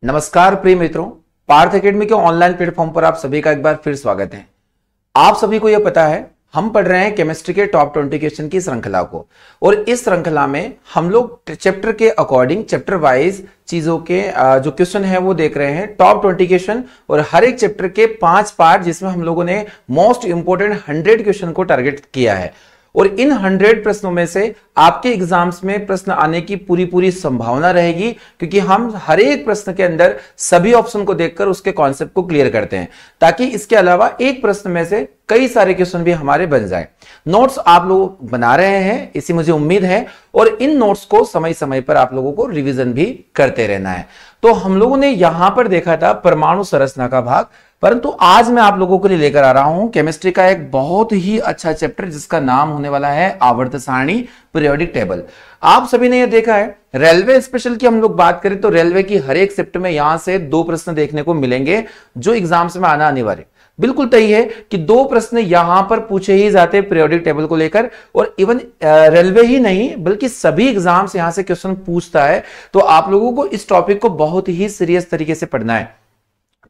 नमस्कार प्रिय मित्रों, पार्थ एकेडमी के ऑनलाइन प्लेटफॉर्म पर आप सभी का एक बार फिर स्वागत है। आप सभी को यह पता है हम पढ़ रहे हैं केमिस्ट्री के टॉप 20 क्वेश्चन की श्रृंखला को, और इस श्रृंखला में हम लोग चैप्टर के अकॉर्डिंग चैप्टर वाइज चीजों के जो क्वेश्चन है वो देख रहे हैं, टॉप 20 क्वेश्चन और हर एक चैप्टर के 5 पार्ट, जिसमें हम लोगों ने मोस्ट इंपोर्टेंट 100 क्वेश्चन को टारगेट किया है। और इन 100 प्रश्नों में से आपके एग्जाम्स में प्रश्न आने की पूरी संभावना रहेगी, क्योंकि हम हर एक प्रश्न के अंदर सभी ऑप्शन को देखकर उसके कॉन्सेप्ट को क्लियर करते हैं, ताकि इसके अलावा एक प्रश्न में से कई सारे क्वेश्चन भी हमारे बन जाए। नोट्स आप लोग बना रहे हैं, इसी मुझे उम्मीद है, और इन नोट्स को समय समय पर आप लोगों को रिवीजन भी करते रहना है। तो हम लोगों ने यहां पर देखा था परमाणु संरचना का भाग, परंतु आज मैं आप लोगों के लिए लेकर आ रहा हूं केमिस्ट्री का एक बहुत ही अच्छा चैप्टर, जिसका नाम होने वाला है आवर्त सारणी, पीरियोडिक टेबल। आप सभी ने यह देखा है, रेलवे स्पेशल की हम लोग बात करें तो रेलवे की हर एक शिफ्ट में यहां से 2 प्रश्न देखने को मिलेंगे जो एग्जाम्स में आना अनिवार्य। बिल्कुल तय है कि 2 प्रश्न यहां पर पूछे ही जाते हैं पीरियोडिक टेबल को लेकर, और इवन रेलवे ही नहीं बल्कि सभी एग्जाम्स यहां से क्वेश्चन पूछता है। तो आप लोगों को इस टॉपिक को बहुत ही सीरियस तरीके से पढ़ना है।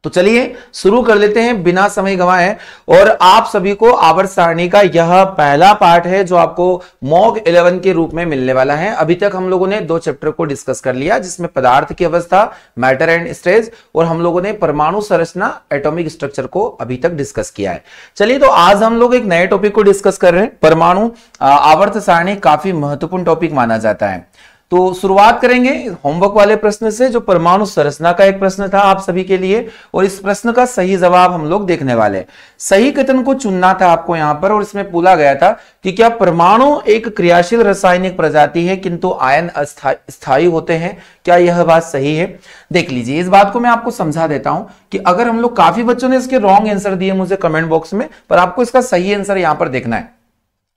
तो चलिए शुरू कर लेते हैं बिना समय गंवाए। और आप सभी को आवर्त सारणी का यह पहला पार्ट है जो आपको मॉक 11 के रूप में मिलने वाला है। अभी तक हम लोगों ने 2 चैप्टर को डिस्कस कर लिया, जिसमें पदार्थ की अवस्था, मैटर एंड स्टेज, और हम लोगों ने परमाणु संरचना, एटॉमिक स्ट्रक्चर को अभी तक डिस्कस किया है। चलिए, तो आज हम लोग एक नए टॉपिक को डिस्कस कर रहे हैं। परमाणु आवर्त सारणी काफी महत्वपूर्ण टॉपिक माना जाता है। तो शुरुआत करेंगे होमवर्क वाले प्रश्न से, जो परमाणु संरचना का एक प्रश्न था आप सभी के लिए, और इस प्रश्न का सही जवाब हम लोग देखने वाले हैं। सही कथन को चुनना था आपको यहां पर, और इसमें पूछा गया था कि क्या परमाणु एक क्रियाशील रासायनिक प्रजाति है किंतु आयन स्थायी होते हैं, क्या यह बात सही है? देख लीजिए, इस बात को मैं आपको समझा देता हूं कि अगर हम लोग, काफी बच्चों ने इसके रॉन्ग आंसर दिए मुझे कमेंट बॉक्स में, पर आपको इसका सही आंसर यहां पर देखना है।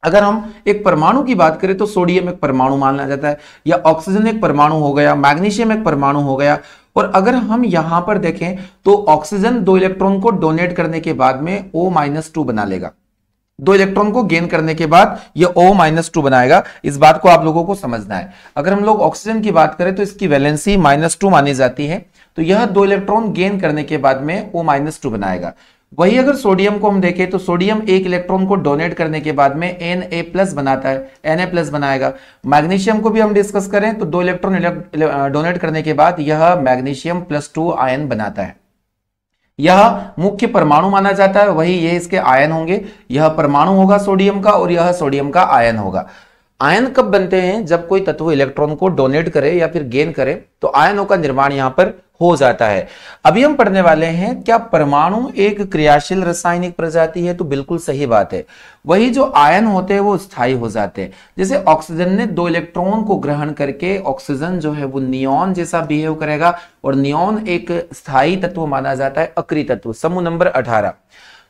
अगर हम एक परमाणु की बात करें तो सोडियम एक परमाणु माना जाता है, या ऑक्सीजन एक परमाणु हो गया, मैग्नीशियम एक परमाणु हो गया। और अगर हम यहां पर देखें तो ऑक्सीजन 2 इलेक्ट्रॉन को डोनेट करने के बाद में O-2 बना लेगा। 2 इलेक्ट्रॉन को गेन करने के बाद यह O-2 बनाएगा। इस बात को आप लोगों को समझना है। अगर हम लोग ऑक्सीजन की बात करें तो इसकी वैलेंसी -2 मानी जाती है, तो यह 2 इलेक्ट्रॉन गेन करने के बाद में O-2 बनाएगा। वही अगर सोडियम को हम देखें तो सोडियम 1 इलेक्ट्रॉन को डोनेट करने के बाद में Na+ बनाता है, Na+ बनाएगा। मैग्नीशियम को भी हम डिस्कस करें तो 2 इलेक्ट्रॉन डोनेट करने के बाद यह मैग्नीशियम +2 आयन बनाता है। यह मुख्य परमाणु माना जाता है, वही ये इसके आयन होंगे। यह परमाणु होगा सोडियम का, और यह सोडियम का आयन होगा। आयन कब बनते हैं? जब कोई तत्व इलेक्ट्रॉन को डोनेट करे या फिर गेन करे, तो आयनों का निर्माण यहां पर हो जाता है। अभी हम पढ़ने वाले हैं, क्या परमाणु एक क्रियाशील रासायनिक प्रजाति है? तो बिल्कुल सही बात है। वही जो आयन होते हैं वो स्थायी हो जाते हैं। जैसे ऑक्सीजन ने 2 इलेक्ट्रॉन को ग्रहण करके ऑक्सीजन जो है वो नियॉन जैसा बिहेव करेगा, और नियॉन एक स्थायी तत्व माना जाता है, अक्रिय तत्व, समूह नंबर 18।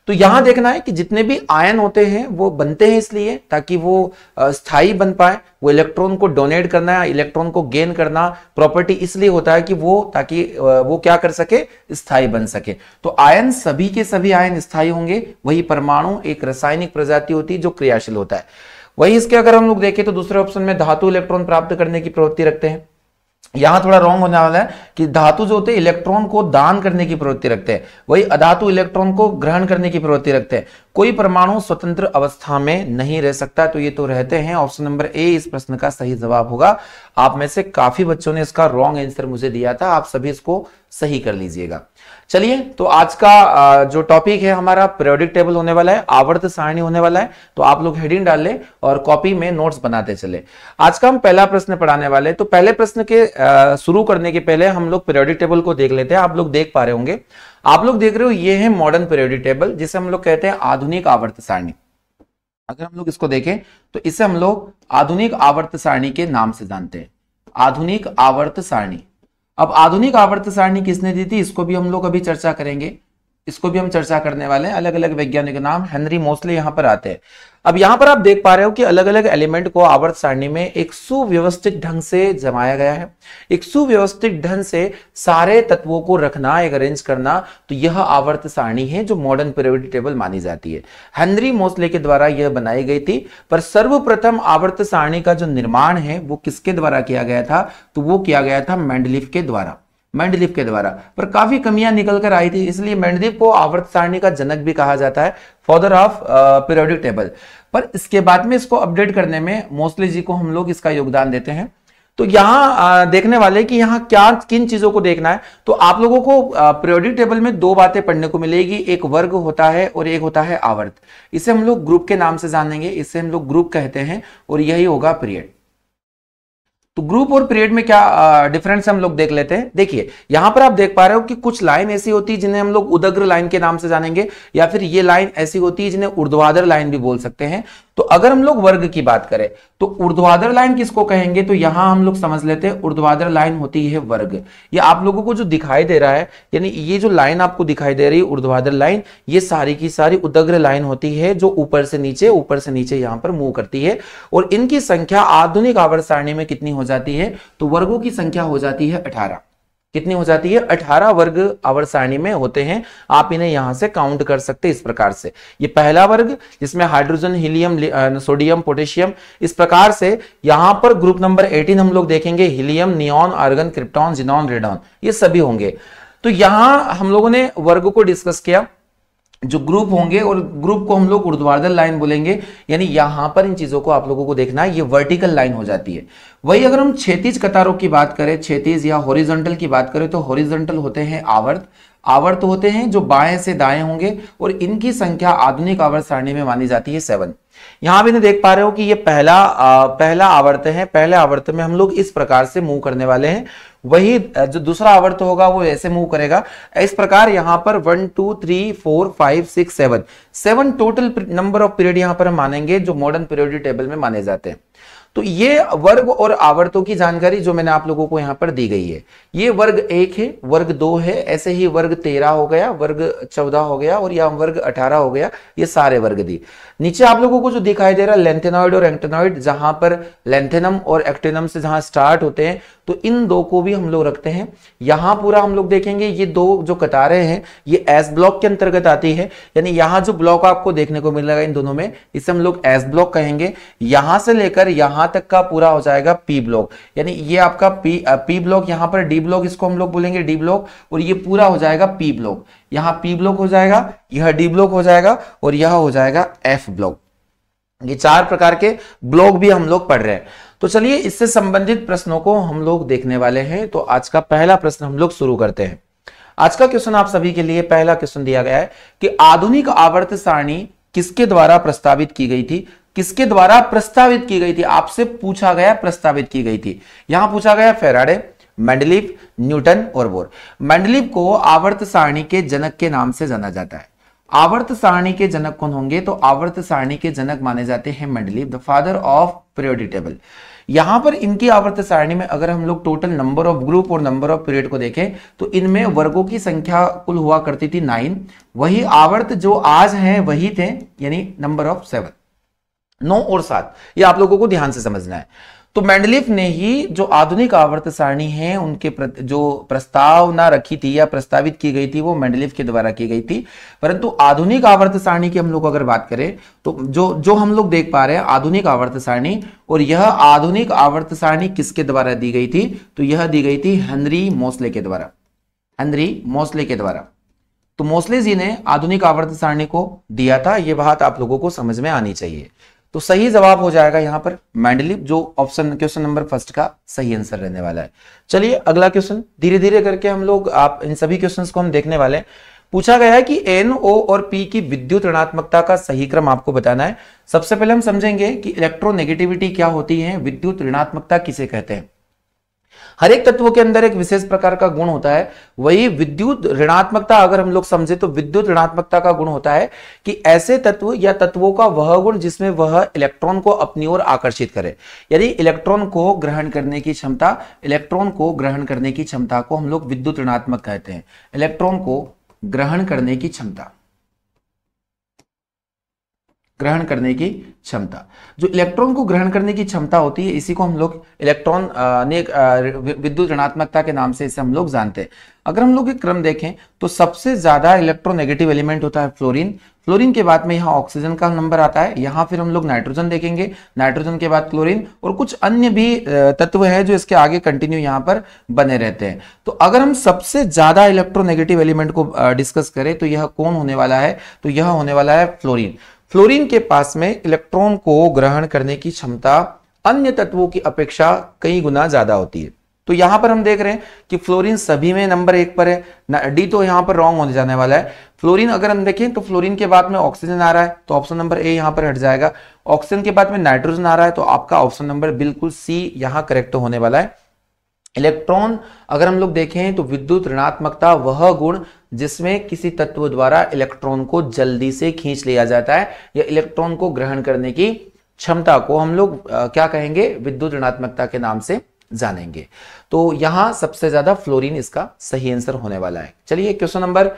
तो यहां देखना है कि जितने भी आयन होते हैं वो बनते हैं इसलिए ताकि वो स्थायी बन पाए। वो इलेक्ट्रॉन को डोनेट करना, इलेक्ट्रॉन को गेन करना प्रॉपर्टी इसलिए होता है कि वो, ताकि वो क्या कर सके, स्थायी बन सके। तो आयन, सभी के सभी आयन स्थायी होंगे। वही परमाणु एक रासायनिक प्रजाति होती है जो क्रियाशील होता है। वही इसके अगर हम लोग देखें तो दूसरे ऑप्शन में धातु इलेक्ट्रॉन प्राप्त करने की प्रवृत्ति रखते हैं। यहां थोड़ा रॉन्ग होने वाला है कि धातु जो होते हैं इलेक्ट्रॉन को दान करने की प्रवृत्ति रखते हैं, वही अधातु इलेक्ट्रॉन को ग्रहण करने की प्रवृत्ति रखते हैं। कोई परमाणु स्वतंत्र अवस्था में नहीं रह सकता, तो ये तो रहते हैं। ऑप्शन नंबर ए इस प्रश्न का सही जवाब होगा। आप में से काफी बच्चों ने इसका रॉन्ग आंसर मुझे दिया था, आप सभी इसको सही कर लीजिएगा। चलिए, तो आज का जो टॉपिक है हमारा पीरियोडिक टेबल होने वाला है, आवर्त सारणी होने वाला है। तो आप लोग हेडिंग डाल लें और कॉपी में नोट्स बनाते चले। आज का हम पहला प्रश्न पढ़ाने वाले हैं। तो पहले प्रश्न के शुरू करने के पहले हम लोग पीरियोडिक टेबल को देख लेते हैं। आप लोग देख पा रहे होंगे, आप लोग देख रहे हो, ये है मॉडर्न पीरियोडिक टेबल, जिसे हम लोग कहते हैं आधुनिक आवर्त सारणी। अगर हम लोग इसको देखें तो इसे हम लोग आधुनिक आवर्त सारणी के नाम से जानते हैं, आधुनिक आवर्त सारणी। अब आधुनिक आवर्त सारणी किसने दी थी, इसको भी हम लोग अभी चर्चा करेंगे। इसको भी हम चर्चा करने वाले हैं। अलग अलग वैज्ञानिक नाम, हेनरी मोसले यहां पर आते हैं। अब यहां पर आप देख पा रहे हो कि अलग अलग एलिमेंट को आवर्त सारणी में एक सुव्यवस्थित ढंग से जमाया गया है। एक सुव्यवस्थित ढंग से सारे तत्वों को रखना, एक अरेंज करना, तो यह आवर्त सारणी है जो मॉडर्न पीरियोडिक टेबल मानी जाती है। हेनरी मोसले के द्वारा यह बनाई गई थी। पर सर्वप्रथम आवर्त सारणी का जो निर्माण है वो किसके द्वारा किया गया था, तो वो किया गया था मेंडलीफ के द्वारा। मेंडलीव के द्वारा, पर काफी कमियां निकल कर आई थी, इसलिए मेंडलीव को आवर्त सारणी का जनक भी कहा जाता है, फादर ऑफ पीरियोडिक टेबल। पर इसके बाद में इसको अपडेट करने में मोस्टली जी को हम लोग इसका योगदान देते हैं। तो यहां देखने वाले कि यहां क्या किन चीजों को देखना है, तो आप लोगों को पीरियोडिक टेबल में दो बातें पढ़ने को मिलेगी, एक वर्ग होता है और एक होता है आवर्त। इसे हम लोग ग्रुप के नाम से जानेंगे, इसे हम लोग ग्रुप कहते हैं और यही होगा पीरियड। तो ग्रुप और पीरियड में क्या डिफरेंस हम लोग देख लेते हैं। देखिए यहां पर आप देख पा रहे हो कि कुछ लाइन ऐसी होती है जिन्हें हम लोग उदग्र लाइन के नाम से जानेंगे, या फिर ये लाइन ऐसी होती है जिन्हें ऊर्ध्वाधर लाइन भी बोल सकते हैं। तो अगर हम लोग वर्ग की बात करें तो ऊर्ध्वाधर लाइन किसको कहेंगे, तो यहां हम लोग समझ लेते हैं ऊर्ध्वाधर लाइन होती है वर्ग। ये आप लोगों को जो दिखाई दे रहा है, यानी ये जो लाइन आपको दिखाई दे रही है ऊर्ध्वाधर लाइन, ये सारी की सारी उदग्र लाइन होती है जो ऊपर से नीचे यहां पर मूव करती है। और इनकी संख्या आधुनिक आवर्त सारणी में कितनी हो जाती है, तो वर्गों की संख्या हो जाती है 18। कितनी हो जाती है, 18 वर्ग आवर्त सारणी में होते हैं। आप इन्हें यहां से काउंट कर सकते हैं इस प्रकार से। ये पहला वर्ग जिसमें हाइड्रोजन, हीलियम, सोडियम, पोटेशियम, इस प्रकार से यहां पर ग्रुप नंबर 18 हम लोग देखेंगे, helium, neon, argon, krypton, xenon, radon, ये सभी होंगे। तो यहां हम लोगों ने वर्ग को डिस्कस किया, जो ग्रुप होंगे, और ग्रुप को हम लोग ऊर्ध्वाधर लाइन बोलेंगे, यानी यहां पर इन चीजों को आप लोगों को देखना है, ये वर्टिकल लाइन हो जाती है। वही अगर हम क्षैतिज कतारों की बात करें, क्षैतिज या हॉरिजॉन्टल की बात करें, तो हॉरिजॉन्टल होते हैं आवर्त। आवर्त होते हैं जो बाएं से दाएं होंगे, और इनकी संख्या आधुनिक आवर्त सारणी में मानी जाती है 7। यहां भी देख पा रहे हो कि ये पहला आवर्त है। पहले आवर्त में हम लोग इस प्रकार से मूव करने वाले हैं, वही जो दूसरा आवर्त होगा वो ऐसे मूव करेगा। इस प्रकार यहां पर 1 2 3 4 5 6 7 टोटल नंबर ऑफ पीरियड यहां पर हम मानेंगे जो मॉडर्न पीरियोडिक टेबल में माने जाते हैं। तो ये वर्ग और आवर्तों की जानकारी जो मैंने आप लोगों को यहां पर दी गई है, ये वर्ग 1 है, वर्ग 2 है, ऐसे ही वर्ग 13 हो गया, वर्ग 14 हो गया, और यहां वर्ग 18 हो गया। ये सारे वर्ग दी। नीचे आप लोगों को जो दिखाई दे रहा है लेंथेनॉइड और एक्टिनॉइड, जहां पर लेंथेनम और एक्टिनम से जहां स्टार्ट होते हैं, तो इन दो को भी हम लोग रखते हैं। यहां पूरा हम लोग देखेंगे, ये दो जो कतारें हैं ये एस ब्लॉक के अंतर्गत आती है, यानी यहां जो ब्लॉक आपको देखने को मिलेगा इन दोनों में, इसे हम लोग एस ब्लॉक कहेंगे। यहां से लेकर यहां तक का पूरा हो जाएगा पी ब्लॉक, यानी ये आपका पी ब्लॉक, यहां पर डी ब्लॉक इसको हम लोग बोलेंगे डी ब्लॉक, और ये पूरा हो जाएगा पी ब्लॉक। यहां पी ब्लॉक हो जाएगा, यह डी ब्लॉक हो जाएगा, और यह हो जाएगा एफ ब्लॉक। ये चार प्रकार के ब्लॉक भी हम लोग पढ़ रहे हैं। तो चलिए इससे संबंधित प्रश्नों को हम लोग देखने वाले हैं। तो आज का पहला प्रश्न हम लोग शुरू करते हैं। आज का क्वेश्चन आप सभी के लिए पहला क्वेश्चन दिया गया है कि आधुनिक आवर्त सारणी किसके द्वारा प्रस्तावित की गई थी। किसके द्वारा प्रस्तावित की गई थी, आपसे पूछा गया, प्रस्तावित की गई थी। यहां पूछा गया फैराडे, मेंडलीव, न्यूटन और बोर। मेंडलीव को आवर्त सारणी के जनक के नाम से जाना जाता है। आवर्त सारणी के जनक कौन होंगे, तो आवर्त सारणी के जनक माने जाते हैं Mendeleev, the father of periodic table. यहां पर इनकी आवर्त सारणी में अगर हम लोग टोटल नंबर ऑफ ग्रुप और नंबर ऑफ पीरियड को देखें तो इनमें वर्गों की संख्या कुल हुआ करती थी 9। वही आवर्त जो आज हैं वही थे, यानी नंबर ऑफ 7, 9 और 7। ये आप लोगों को ध्यान से समझना है। तो मेंडलीव ने ही जो आधुनिक आवर्त सारणी है उनके जो प्रस्तावना रखी थी या प्रस्तावित की गई थी वो मेंडलीव के द्वारा की गई थी। परंतु आधुनिक आवर्त सारणी की हम लोग अगर बात करें तो जो हम लोग देख पा रहे हैं आधुनिक आवर्त सारणी, और यह आधुनिक आवर्त सारणी किसके द्वारा दी गई थी, तो यह दी गई थी हेनरी मोसले के द्वारा। हेनरी मोसले के द्वारा। तो मोसले जी ने आधुनिक आवर्त सारणी को दिया था, यह बात आप लोगों को समझ में आनी चाहिए। तो सही जवाब हो जाएगा यहां पर मेंडलीव, जो ऑप्शन क्वेश्चन नंबर फर्स्ट का सही आंसर रहने वाला है। चलिए अगला क्वेश्चन धीरे धीरे करके हम लोग इन सभी क्वेश्चंस को हम देखने वाले हैं। पूछा गया है कि एन, ओ और पी की विद्युत ऋणात्मकता का सही क्रम आपको बताना है। सबसे पहले हम समझेंगे कि इलेक्ट्रोनेगेटिविटी क्या होती है, विद्युत ऋणात्मकता किसे कहते हैं। हर एक तत्व के अंदर एक विशेष प्रकार का गुण होता है। वही विद्युत ऋणात्मकता अगर हम लोग समझे तो विद्युत ऋणात्मकता का गुण होता है कि ऐसे तत्व या तत्वों का वह गुण जिसमें वह इलेक्ट्रॉन को अपनी ओर आकर्षित करे, यानी इलेक्ट्रॉन को ग्रहण करने की क्षमता, इलेक्ट्रॉन को ग्रहण करने की क्षमता को हम लोग विद्युत ऋणात्मक कहते हैं। इलेक्ट्रॉन को ग्रहण करने की क्षमता, ग्रहण करने की क्षमता। जो इलेक्ट्रॉन को ग्रहण करने की क्षमता होती है इसी को हम लोग इलेक्ट्रॉन विद्युत ऋणात्मकता के नाम से इसे हम लोग जानते हैं। अगर हम लोग एक क्रम देखें तो सबसे ज्यादा इलेक्ट्रोनेगेटिव एलिमेंट होता है फ्लोरीन। फ्लोरीन के बाद में यहाँ ऑक्सीजन का नंबर आता है, यहाँ फिर हम लोग नाइट्रोजन देखेंगे, नाइट्रोजन के बाद क्लोरीन और कुछ अन्य भी तत्व है जो इसके आगे कंटिन्यू यहाँ पर बने रहते हैं। तो अगर हम सबसे ज्यादा इलेक्ट्रोनेगेटिव एलिमेंट को डिस्कस करें तो यह कौन होने वाला है, तो यह होने वाला है फ्लोरीन। फ्लोरीन के पास में इलेक्ट्रॉन को ग्रहण करने की क्षमता अन्य तत्वों की अपेक्षा कई गुना ज्यादा होती है। तो यहां पर हम देख रहे हैं कि फ्लोरीन सभी में नंबर 1 पर है, डी तो यहां पर रॉन्ग होने जाने वाला है। फ्लोरीन अगर हम देखें तो फ्लोरीन के बाद में ऑक्सीजन आ रहा है तो ऑप्शन नंबर ए यहां पर हट जाएगा। ऑक्सीजन के बाद में नाइट्रोजन आ रहा है तो आपका ऑप्शन नंबर बिल्कुल सी यहां करेक्ट होने वाला है। इलेक्ट्रॉन अगर हम लोग देखें तो विद्युत ऋणात्मकता वह गुण जिसमें किसी तत्व द्वारा इलेक्ट्रॉन को जल्दी से खींच लिया जाता है या इलेक्ट्रॉन को ग्रहण करने की क्षमता को हम लोग क्या कहेंगे, विद्युत ऋणात्मकता के नाम से जानेंगे। तो यहां सबसे ज्यादा फ्लोरीन इसका सही आंसर होने वाला है। चलिए क्वेश्चन नंबर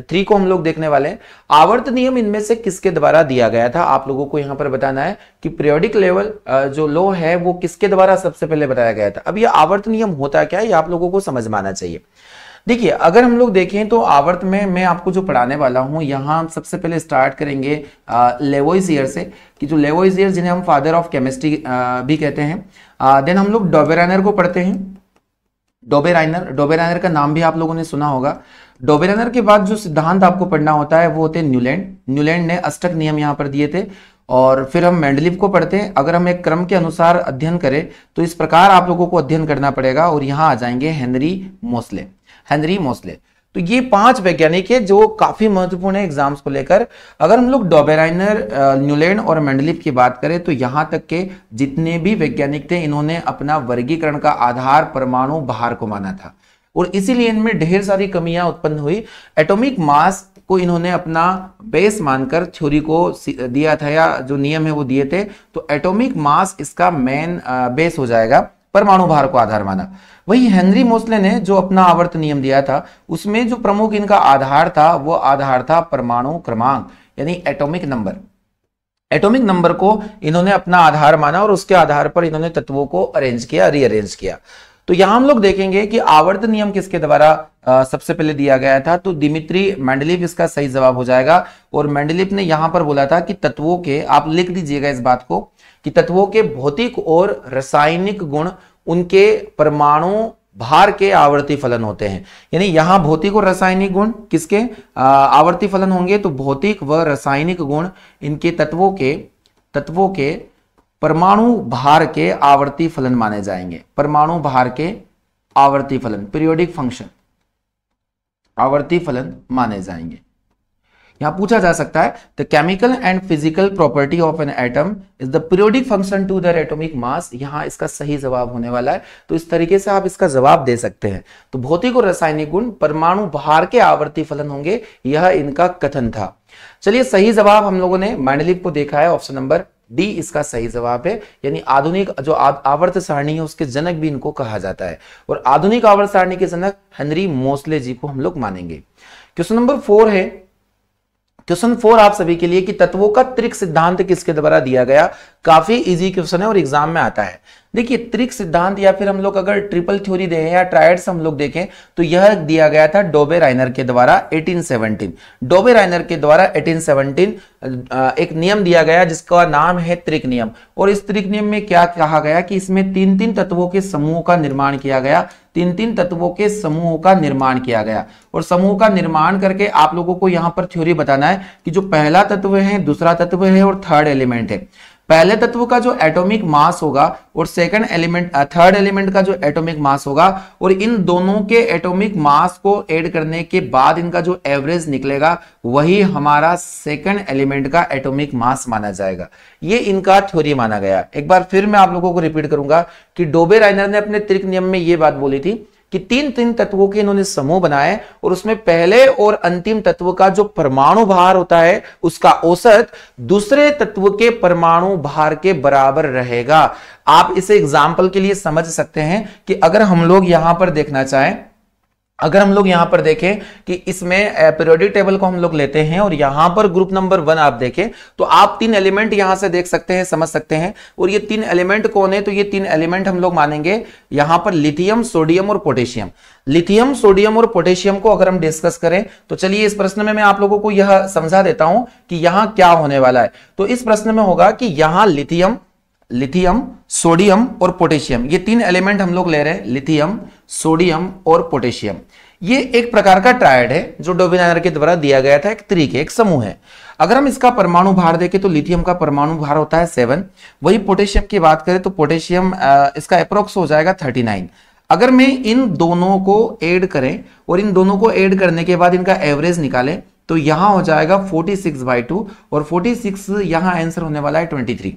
3 को हम लोग देखने वाले हैं। आवर्त नियम इनमें से किसके द्वारा दिया गया था? आप लोगों को यहां पर बताना है कि पीरियोडिक लेवल जो लॉ है वो किसके द्वारा सबसे पहले बताया गया था। अब ये आवर्त नियम होता क्या है ये आप लोगों को समझ में आना चाहिए। देखिए अगर हम लोग देखें तो आवर्त में मैं आपको जो पढ़ाने वाला हूं यहां सबसे पहले स्टार्ट करेंगे लेवोइजियर से, कि जो लेवोइजियर जिन्हें हम फादर ऑफ केमिस्ट्री भी कहते हैं। देन हम लोग डोबेराइनर को पढ़ते हैं। डोबेराइनर का नाम भी आप लोगों ने सुना होगा। डोबेराइनर के बाद जो सिद्धांत आपको पढ़ना होता है वो होते हैं न्यूलैंड ने अष्टक नियम यहां पर दिए थे। और फिर हम मेंडलीव को पढ़ते हैं। अगर हम एक क्रम के अनुसार अध्ययन करें तो इस प्रकार आप लोगों को अध्ययन करना पड़ेगा और यहां आ जाएंगे हेनरी मोस्ले। तो ये 5 वैज्ञानिक है जो काफी महत्वपूर्ण है एग्जाम्स को लेकर। अगर हम लोग डोबेराइनर, न्यूलैंड और मेंडलीव की बात करें तो यहां तक के जितने भी वैज्ञानिक थे इन्होंने अपना वर्गीकरण का आधार परमाणु भार को माना था और इसीलिए इनमें ढेर सारी कमियां उत्पन्न हुई। एटॉमिक मास को इन्होंने अपना बेस मानकर थ्योरी को दिया था या जो नियम है वो दिए थे। तो एटॉमिक मास इसका मेन बेस हो जाएगा, परमाणु भार को आधार माना। वही हेनरी मोस्ले ने जो अपना आवर्त नियम दिया था उसमें जो प्रमुख इनका आधार था वो आधार था परमाणु क्रमांक यानी एटॉमिक नंबर। एटॉमिक नंबर को इन्होंने अपना आधार माना और उसके आधार पर इन्होंने तत्वों को रीअरेंज किया। तो यहां हम लोग देखेंगे कि आवर्त नियम किसके द्वारा सबसे पहले दिया गया था, तो दिमित्री मेंडलीव इसका सही जवाब हो जाएगा। और मेंडलीव ने यहां पर बोला था कि तत्वों के, आप लिख दीजिएगा इस बात को, कि तत्वों के भौतिक और रासायनिक गुण उनके परमाणु भार के आवर्ती फलन होते हैं। यानी यहां भौतिक और रासायनिक गुण किसके आवर्ती फलन होंगे, तो भौतिक व रासायनिक गुण इनके तत्वों के परमाणु भार के आवर्ती फलन माने जाएंगे। परमाणु भार के आवर्ती फलन, पीरियोडिक फंक्शन, आवर्ती फलन माने जाएंगे। यहां पूछा जा सकता है the chemical and physical property of an atom is the periodic function to their atomic mass. यहां इसका सही जवाब होने वाला है। तो इस तरीके से आप इसका जवाब दे सकते हैं। तो भौतिक और रासायनिक गुण परमाणु भार के आवर्ती फलन होंगे, यह इनका कथन था। चलिए सही जवाब हम लोगों ने मेंडलीव को देखा है, ऑप्शन नंबर डी इसका सही जवाब है। यानी आधुनिक जो आवर्त सारणी है उसके जनक भी इनको कहा जाता है और आधुनिक आवर्त सारणी के जनक हेनरी मोस्ले जी को हम लोग मानेंगे। क्वेश्चन नंबर 4 है। क्वेश्चन 4 आप सभी के लिए कि तत्वों का त्रिक सिद्धांत किसके द्वारा दिया गया। काफी इजी क्वेश्चन है और एग्जाम में आता है। देखिए त्रिक सिद्धांत या फिर हम लोग अगर ट्रिपल थ्योरी दें या ट्रायड्स हम लोग देखें तो यह दिया गया था डोबेराइनर के द्वारा 1817। डोबेराइनर के द्वारा 1817 एक नियम दिया गया जिसका नाम है त्रिक नियम। और इस त्रिक नियम में क्या कहा गया कि इसमें 3-3 तत्वों के समूह का निर्माण किया गया। 3-3 तत्वों के समूहों का निर्माण किया गया और समूह का निर्माण करके आप लोगों को यहां पर थ्योरी बताना है कि जो पहला तत्व है, दूसरा तत्व है और थर्ड एलिमेंट है। पहले तत्व का जो एटॉमिक मास होगा और थर्ड एलिमेंट का जो एटॉमिक मास होगा और इन दोनों के एटॉमिक मास को ऐड करने के बाद इनका जो एवरेज निकलेगा वही हमारा सेकंड एलिमेंट का एटॉमिक मास माना जाएगा। ये इनका थ्योरी माना गया। एक बार फिर मैं आप लोगों को रिपीट करूंगा कि डोबेराइनर ने अपने त्रिक नियम में ये बात बोली थी कि 3-3 तत्वों के इन्होंने समूह बनाए और उसमें पहले और अंतिम तत्व का जो परमाणु भार होता है उसका औसत दूसरे तत्व के परमाणु भार के बराबर रहेगा। आप इसे एग्जाम्पल के लिए समझ सकते हैं कि अगर हम लोग यहां पर देखना चाहें अगर हम लोग यहां पर देखें कि इसमें पीरियोडिक टेबल को हम लोग लेते हैं और यहां पर ग्रुप नंबर 1 आप देखें तो आप 3 एलिमेंट यहां से देख सकते हैं, समझ सकते हैं। और ये 3 एलिमेंट कौन है? तो ये 3 एलिमेंट हम लोग मानेंगे यहां पर लिथियम, सोडियम और पोटेशियम। लिथियम, सोडियम और पोटेशियम को अगर हम डिस्कस करें तो चलिए इस प्रश्न में मैं आप लोगों को यह समझा देता हूं कि यहां क्या होने वाला है। तो इस प्रश्न में होगा कि यहां लिथियम, सोडियम और पोटेशियम, ये 3 एलिमेंट हम लोग ले रहे हैं, लिथियम, सोडियम और पोटेशियम। ये एक प्रकार का ट्रायड है जो डोबेनायर के द्वारा दिया गया था, एक तरीके, एक समूह है। अगर हम इसका परमाणु भार देखें तो लिथियम का परमाणु भार होता है 7, वही पोटेशियम की बात करें तो पोटेशियम इसका अप्रोक्स हो जाएगा 39। अगर मैं इन दोनों को ऐड करें और इन दोनों को ऐड करने के बाद इनका एवरेज निकालें तो यहां हो जाएगा 46/2 और 46 यहां आंसर होने वाला है 23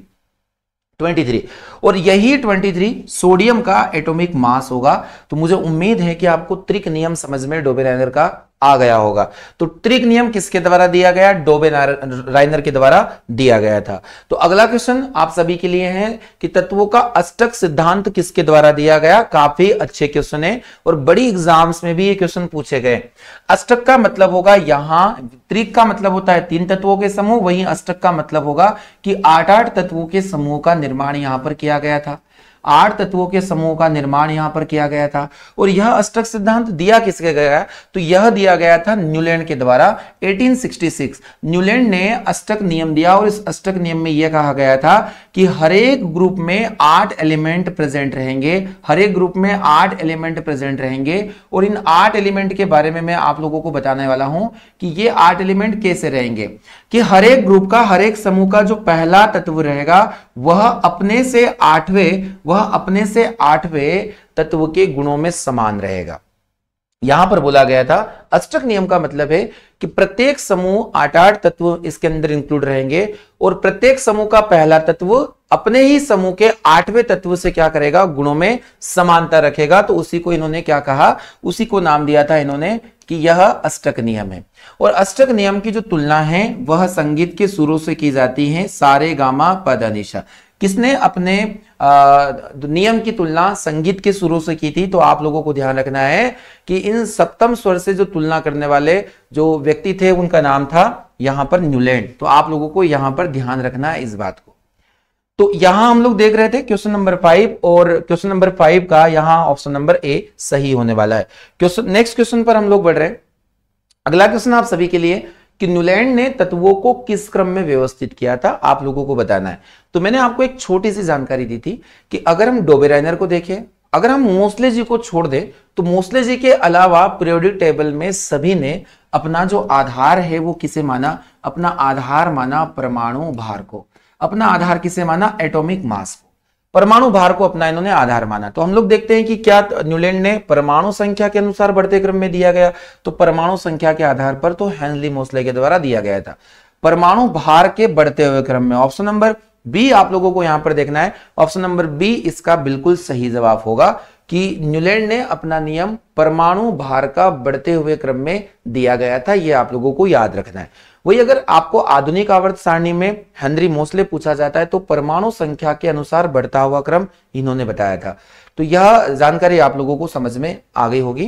और यही 23 सोडियम का एटॉमिक मास होगा। तो मुझे उम्मीद है कि आपको त्रिक नियम समझ में डोबेनायर का आ गया होगा। तो त्रिक नियम किसके द्वारा दिया गया? डोबेनायर के द्वारा दिया गया था। तो अगला क्वेश्चन आप सभी के लिए है कि तत्वों का अष्टक सिद्धांत किसके द्वारा दिया गया? काफी अच्छे क्वेश्चन है और बड़ी एग्जाम्स में भी ये क्वेश्चन पूछे गए। अष्टक का मतलब होगा यहां, त्रिक का मतलब होता है 3 तत्वों के समूह, वहीं अष्टक का मतलब होगा कि 8 तत्वों के समूह का निर्माण यहां पर किया गया था। 8 तत्वों के समूह का निर्माण यहां पर किया गया था। और यह अष्टक सिद्धांत दिया किसके गया? तो यह दिया गया था न्यूलैंड के द्वारा 1866। न्यूलैंड ने अष्टक नियम दिया और इस अष्टक नियम में यह कहा गया था कि हर एक ग्रुप में 8 एलिमेंट प्रेजेंट रहेंगे, हर एक ग्रुप में 8 एलिमेंट प्रेजेंट रहेंगे। और इन 8 एलिमेंट के बारे में मैं आप लोगों को बताने वाला हूं कि ये 8 एलिमेंट कैसे रहेंगे। कि हर एक ग्रुप का, हर एक समूह का जो पहला तत्व रहेगा वह अपने से 8वें तत्व के गुणों में समान रहेगा। यहां पर बोला गया था अष्टक नियम का मतलब है कि प्रत्येक समूह 8 तत्व इसके अंदर इंक्लूड रहेंगे और प्रत्येक समूह का पहला तत्व अपने ही समूह के 8वें तत्व से क्या करेगा? गुणों में समानता रखेगा। तो उसी को इन्होंने क्या कहा? उसी को नाम दिया था इन्होंने कि यह अष्टक नियम है। और अष्टक नियम की जो तुलना है वह संगीत के सुरों से की जाती है, सारे गामा पद निशा। किसने अपने नियम की तुलना संगीत के सुरों से की थी? तो आप लोगों को ध्यान रखना है कि इन सप्तम स्वर से जो तुलना करने वाले जो व्यक्ति थे उनका नाम था यहां पर न्यूलैंड। तो आप लोगों को यहां पर ध्यान रखना है इस बात को। तो यहां हम लोग देख रहे थे क्वेश्चन नंबर 5 और क्वेश्चन नंबर 5 का यहां ऑप्शन नंबर ए सही होने वाला है। नेक्स्ट क्वेश्चन पर हम लोग बढ़ रहे हैं। अगला क्वेश्चन आप सभी के लिए कि न्यूलैंड ने तत्वों को किस क्रम में व्यवस्थित किया था, आप लोगों को बताना है। तो मैंने आपको एक छोटी सी जानकारी दी थी कि अगर हम डोबेनायर को देखें, अगर हम मोस्ले जी को छोड़ दें तो मोस्ले जी के अलावा पीरियोडिक टेबल में सभी ने अपना जो आधार है वो किसे माना? अपना आधार माना परमाणु भार को। अपना आधार किसे माना? एटॉमिक मास को। परमाणु भार को अपना इन्होंने आधार माना। तो हम लोग देखते हैं कि क्या न्यूलैंड ने परमाणु संख्या के अनुसार बढ़ते क्रम में दिया गया? तो परमाणु संख्या के आधार पर तो हेनरी मोस्ले के द्वारा दिया गया था। परमाणु भार के बढ़ते हुए क्रम में ऑप्शन नंबर बी आप लोगों को यहां पर देखना है। ऑप्शन नंबर बी इसका बिल्कुल सही जवाब होगा कि न्यूलैंड ने अपना नियम परमाणु भार का बढ़ते हुए क्रम में दिया गया था। यह आप लोगों को याद रखना है। वही अगर आपको आधुनिक आवर्त सारणी में हेनरी मोस्ले पूछा जाता है तो परमाणु संख्या के अनुसार बढ़ता हुआ क्रम इन्होंने बताया था। तो यह जानकारी आप लोगों को समझ में आ गई होगी।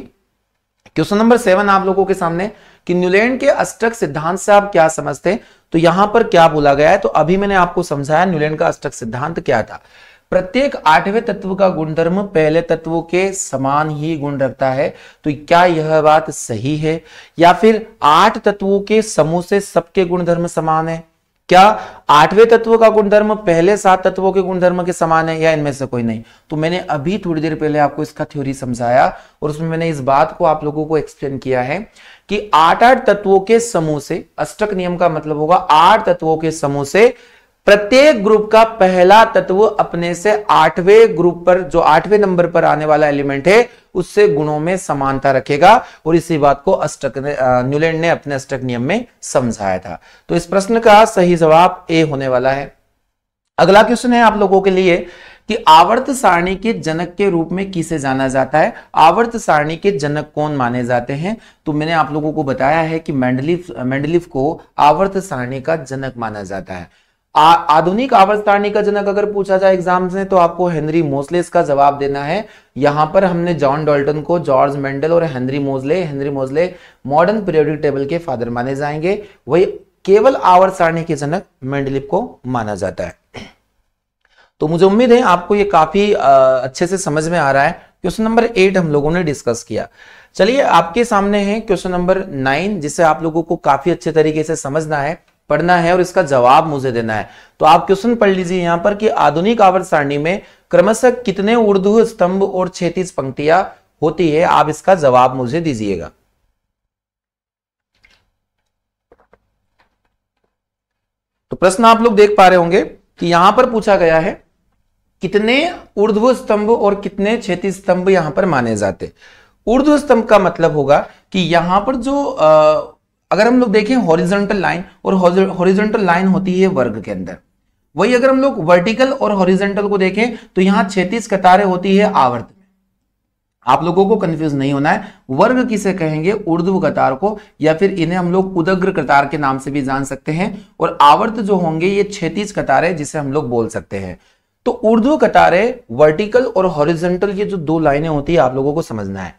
क्वेश्चन नंबर 7 आप लोगों के सामने कि न्यूलैंड के अष्टक सिद्धांत से आप क्या समझते हैं? तो यहां पर क्या बोला गया है? तो अभी मैंने आपको समझाया न्यूलैंड का अष्टक सिद्धांत क्या था। प्रत्येक 8वें तत्व का गुणधर्म पहले तत्वों के समान ही गुण रखता है। तो क्या यह बात सही है या फिर 8 तत्वों के समूह से सबके गुणधर्म समान है? क्या 8वें तत्व का गुणधर्म पहले 7 तत्वों के गुणधर्म के समान है या इनमें से कोई नहीं? तो मैंने अभी थोड़ी देर पहले आपको इसका थ्योरी समझाया और उसमें मैंने इस बात को आप लोगों को एक्सप्लेन किया है कि 8 तत्वों के समूह से, अष्टक नियम का मतलब होगा 8 तत्वों के समूह से प्रत्येक ग्रुप का पहला तत्व अपने से 8वें ग्रुप पर, जो 8वें नंबर पर आने वाला एलिमेंट है, उससे गुणों में समानता रखेगा। और इसी बात को न्यूलैंड ने अपने अष्टक नियम में समझाया था। तो इस प्रश्न का सही जवाब ए होने वाला है। अगला क्वेश्चन है आप लोगों के लिए कि आवर्त सारणी के जनक के रूप में किसे जाना जाता है? आवर्त सारणी के जनक कौन माने जाते हैं? तो मैंने आप लोगों को बताया है कि मेंडलीफ को आवर्त सारणी का जनक माना जाता है। आधुनिक आवर्त सारणी का जनक अगर पूछा जाए एग्जाम में तो आपको हेनरी मोसले इसका जवाब देना है। यहां पर हमने जॉन डाल्टन को, जॉर्ज मेंडल और Henry Mosle modern periodic table के फादर माने जाएंगे। वही केवल आवर्त सारणी के जनक मेंडलीव को माना जाता है। तो मुझे उम्मीद है आपको ये काफी अच्छे से समझ में आ रहा है। क्वेश्चन नंबर 8 हम लोगों ने डिस्कस किया। चलिए आपके सामने है क्वेश्चन नंबर 9, जिसे आप लोगों को काफी अच्छे तरीके से समझना है, पढ़ना है और इसका जवाब मुझे देना है। तो आप क्वेश्चन पढ़ लीजिए यहां पर कि आधुनिक आवर्त सारणी में क्रमशः कितने ऊर्ध्व स्तंभ और क्षैतिज पंक्तियां होती है, आप इसका जवाब मुझे दीजिएगा। तो प्रश्न आप लोग देख पा रहे होंगे कि यहां पर पूछा गया है कितने ऊर्ध्व स्तंभ और कितने क्षैतिज स्तंभ यहां पर माने जाते। ऊर्ध्व स्तंभ का मतलब होगा कि यहां पर जो अगर हम लोग देखें हॉरिजॉन्टल लाइन, और हॉरिजॉन्टल लाइन होती है वर्ग के अंदर, वही अगर हम लोग वर्टिकल और हॉरिजॉन्टल को देखें तो यहां क्षैतिज कतारें होती है आवर्त में। आप लोगों को कंफ्यूज नहीं होना है, वर्ग किसे कहेंगे, ऊर्ध्व कतार को, या फिर इन्हें हम लोग उदग्र कतार के नाम से भी जान सकते हैं। और आवर्त जो होंगे ये क्षैतिज कतारें जिसे हम लोग बोल सकते हैं। तो ऊर्ध्व कतारें, वर्टिकल और हॉरिजॉन्टल, ये जो दो लाइनें होती है आप लोगों को समझना है।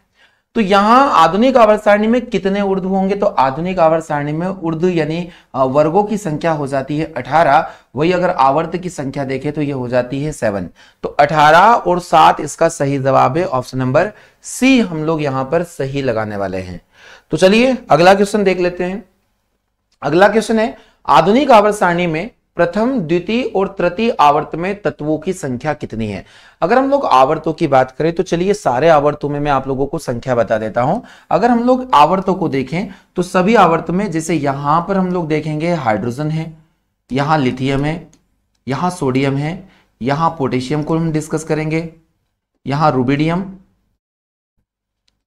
तो यहां आधुनिक आवर्त सारणी में कितने ऊर्ध्व होंगे, तो आधुनिक आवर्त सारणी में ऊर्ध्व यानी वर्गों की संख्या हो जाती है 18। वही अगर आवर्त की संख्या देखें तो ये हो जाती है 7। तो 18 और 7 इसका सही जवाब है। ऑप्शन नंबर सी हम लोग यहां पर सही लगाने वाले हैं। तो चलिए अगला क्वेश्चन देख लेते हैं। अगला क्वेश्चन है आधुनिक आवर्त सारणी में प्रथम, द्वितीय और तृतीय आवर्त में तत्वों की संख्या कितनी है। अगर हम लोग आवर्तों की बात करें तो चलिए सारे आवर्तों में मैं आप लोगों को संख्या बता देता हूं। अगर हम लोग आवर्तों को देखें तो सभी आवर्त में, जैसे यहां पर हम लोग देखेंगे हाइड्रोजन है, यहां लिथियम है, यहां सोडियम है, यहां पोटेशियम को हम डिस्कस करेंगे, यहां रुबिडियम,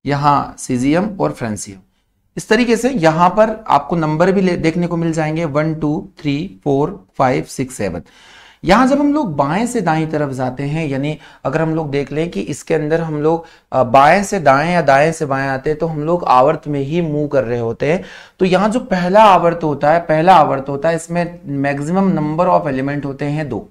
यहां सीजियम और फ्रांसियम। इस तरीके से यहां पर आपको नंबर भी देखने को मिल जाएंगे 1 2 3 4 5 6 7। यहां जब हम लोग बाएं से दाएं तरफ जाते हैं, यानी अगर हम लोग देख लें कि इसके अंदर हम लोग बाएं से दाएं या दाएं से बाएं आते हैं तो हम लोग आवर्त में ही मूव कर रहे होते हैं। तो यहाँ जो पहला आवर्त होता है इसमें मैक्सिमम नंबर ऑफ एलिमेंट होते हैं 2।